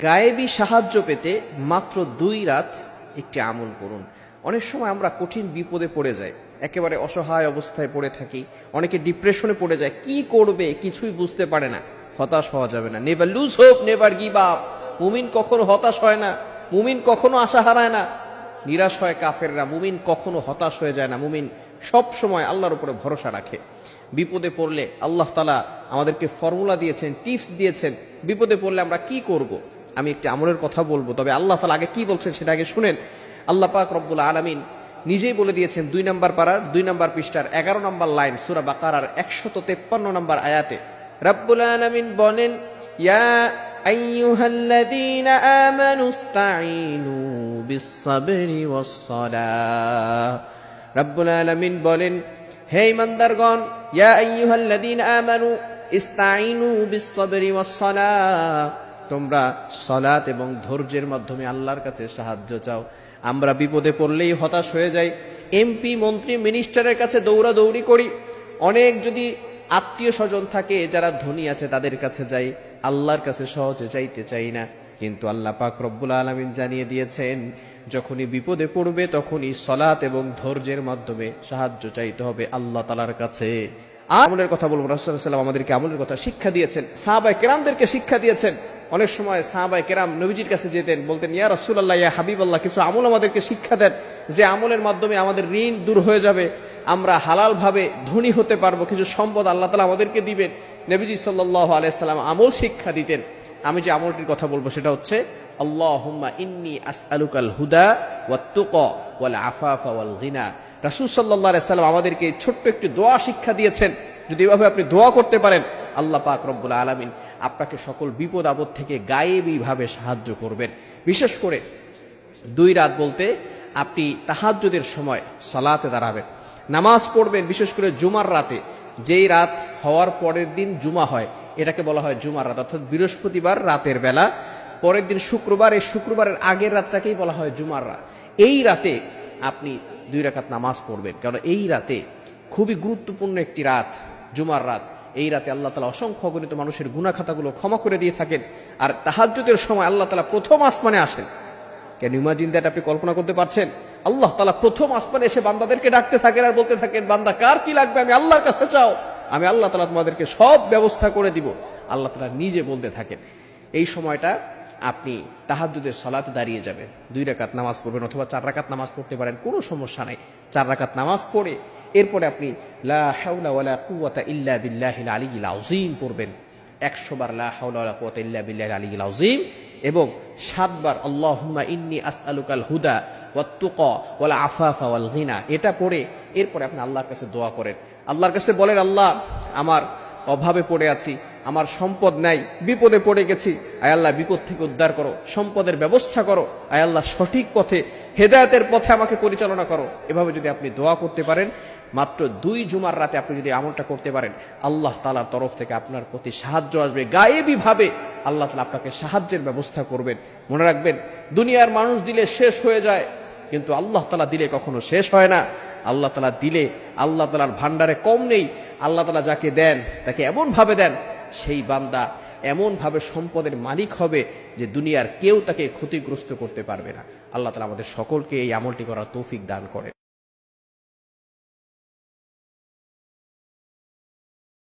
গায়েবী সাহায্য পেতে মাত্র 2 রাত একটি আমল করুন। অনেক সময় আমরা কঠিন বিপদে পড়ে যাই, একেবারে অসহায় অবস্থায় পড়ে থাকি, অনেকে ডিপ্রেশনে পড়ে যায়, কি করবে কিছুই বুঝতে পারে না। হতাশ হওয়া যাবে না। Never lose hope, never give up. মুমিন কখনো হতাশ হয় না, মুমিন কখনো আশা হারায় না। নিরাশ হয় কাফেররা, মুমিন কখনো হতাশ হয়ে যায় না। মুমিন সব সময় আল্লাহর উপরে ভরসা রাখে। বিপদে পড়লে আল্লাহ তাআলা আমাদেরকে ফর্মুলা দিয়েছেন, টিপস দিয়েছেন। বিপদে পড়লে আমরা কি করব। আমি একটি আমলের কথা বলবো, তবে আল্লাহ তাআলা আগে কি বলছেন সেটা আগে শুনেন। আল্লাহ পাক রব্বুল আলামিন নিজেই বলে দিয়েছেন 2 নম্বর পারার 2 নম্বর পৃষ্ঠার 11 নম্বর লাইন সূরা বাকারার 153 নম্বর আয়াতে রব্বুল আলামিন বলেন, ইয়া আইয়ুহাল্লাযীনা আমানুস্তাঈনু বিস-সাবরি ওয়াস-সালাহ। রব্বুল আলামিন বলেন, হে ঈমানদারগণ, ইয়া আইয়ুহাল্লাযীনা আমানু ইস্তাঈনু বিস-সাবরি ওয়াস-সালাহ, তোমরা সালাত এবং ধৈর্যের মাধ্যমে আল্লাহর কাছে সাহায্য চাও। আমরা বিপদে পড়লেই হতাশ হয়ে যাই, এমপি মন্ত্রী মিনিস্টারের কাছে দৌড়াদৌড়ি করি। অনেক যদি আত্মীয় স্বজন থাকে যারা ধনী আছে তাদের কাছে যাই, আল্লাহর কাছে সহজে চাইতে চাই না। কিন্তু আল্লাহ পাক রব্বুল আলামিন জানিয়ে দিয়েছেন, যখনই বিপদে পড়বে তখনই সালাত এবং ধৈর্যের মাধ্যমে সাহায্য চাইতে হবে আল্লাহ তাআলার কাছে। আমলের কথা বলবো, রাসূলুল্লাহ সাল্লাল্লাহু আলাইহি ওয়াসাল্লাম আমাদেরকে আমলের কথা শিক্ষা দিয়েছেন, সাহাবায়ে কেরামদেরকে শিক্ষা দিয়েছেন। অনেক সময় সাহাবায়ে কেরাম নবীজির কাছে যেতেন, বলতেন, ইয়া রাসূলুল্লাহ, ইয়া হাবিবাল্লাহ, কিছু আমল আমাদেরকে শিক্ষা দেন, যে আমলের মাধ্যমে আমাদের ঋণ দূর হয়ে যাবে, আমরা হালাল ভাবে ধনী হতে পারবো, কিছু সম্পদ আল্লাহ তাআলা আমাদেরকে দিবেন। নবীজি সাল্লাল্লাহু আলাইহি সাল্লাম আমল শিক্ষা দিতেন। আমি যে আমলটির কথা বলবো সেটা হচ্ছে, আল্লাহুম্মা ইন্নী আসআলুকাল হুদা ওয়াত তুকা ওয়াল আফাফা ওয়াল গিনা। রাসূল সাল্লাল্লাহু আলাইহি সাল্লাম আমাদেরকে ছোট্ট একটি দোয়া শিক্ষা দিয়েছেন। যদি এভাবে আপনি দোয়া করতে পারেন, আল্লাহ পাক রব্বুল আলামিন আপনাকে সকল বিপদ আপদ থেকে গায়েবী ভাবে সাহায্য করবেন। বিশেষ করে 2 রাত বলতে আপনি তাহাজ্জুদের সময় সালাতে দাঁড়াবেন, নামাজ পড়বেন। বিশেষ করে জুমার রাতে, যেই রাত হওয়ার পরের দিন জুমা হয়, এটাকে বলা হয় জুমার রাত, অর্থাৎ বৃহস্পতিবার রাতের বেলা, পরের দিন শুক্রবার, এই শুক্রবারের আগের রাতটাকেই বলা হয় জুমার রাত। এই রাতে আপনি 2 রাকাত নামাজ পড়বেন, কারণ এই রাতে খুবই গুরুত্বপূর্ণ একটি রাত, জুমার রাত। এই রাতে আল্লাহ তাআলা অসংখ্য অগণিত মানুষের গুনাহ খাতাগুলো ক্ষমা করে দিয়ে থাকেন। আর তাহাজ্জুদের সময় আল্লাহ তাআলা প্রথম আসমানে আসেন। Can imagine that? আপনি কল্পনা করতে পারছেন? আল্লাহ তাআলা প্রথম আসমানে এসে বান্দাদেরকে ডাকতে থাকেন আর বলতে থাকেন, বান্দা কার কি লাগবে আমি আল্লাহর কাছে চাও, আমি আল্লাহ তাআলা তোমাদেরকে সব ব্যবস্থা করে দিব। আল্লাহ তাআলা নিজে বলতে থাকেন। এই সময়টা আপনি তাহাজ্জুদের সালাতে দাঁড়িয়ে যাবেন, 2 রাকাত নামাজ পড়বেন, অথবা 4 রাকাত নামাজ পড়তে পারেন, কোনো সমস্যা নাই। 4 রাকাত নামাজ পড়ে এরপরে আপনি লা হাওলা ওয়ালা কুওয়াতা ইল্লা বিল্লাহিল আলিয়্যিল আযীম পড়বেন। 100 বার লা হাওলা ওয়ালা কুওয়াতা ইল্লা বিল্লাহিল আলিয়্যিল আযীম, এবং 7 বার আল্লাহুম্মা ইন্নী আসআলুকাল হুদা ওয়াত তুকা ওয়াল আফাফা ওয়াল গিনা। এটা পড়ে এরপরে আপনি আল্লাহর কাছে দোয়া করেন। আল্লাহর কাছে বলেন, আল্লাহ, আমার অভাবে পড়ে আছি, আমার সম্পদ নাই, বিপদে পড়ে গেছি, আয় আল্লাহ বিপদ থেকে উদ্ধার করো, সম্পদের ব্যবস্থা করো, আয় আল্লাহ সঠিক পথে, হেদায়েতের পথে আমাকে পরিচালনা করো। এভাবে যদি আপনি দোয়া করতে পারেন, মাত্র 2 জুমার রাতে আপনি যদি আমলটা করতে পারেন, আল্লাহ তাআলার তরফ থেকে আপনার প্রতি সাহায্য আসবে। গায়েবী ভাবে আল্লাহ তাআলা আপনাকে সাহায্যের ব্যবস্থা করবেন। মনে রাখবেন, দুনিয়ার মানুষ দিলে শেষ হয়ে যায়, কিন্তু আল্লাহ তাআলা দিলে কখনো শেষ হয় না। আল্লাহ তাআলা দিলে আল্লাহ তাআলার ভান্ডারে কম নেই। আল্লাহ তাআলা যাকে দেন তাকে এমন ভাবে দেন, সেই বান্দা এমন ভাবে সম্পদের মালিক হবে যে দুনিয়ার কেউ তাকে ক্ষতিগ্রস্ত করতে পারবে না। আল্লাহ তাআলা আমাদের সকলকে এই আমলটি করার তৌফিক দান করেন।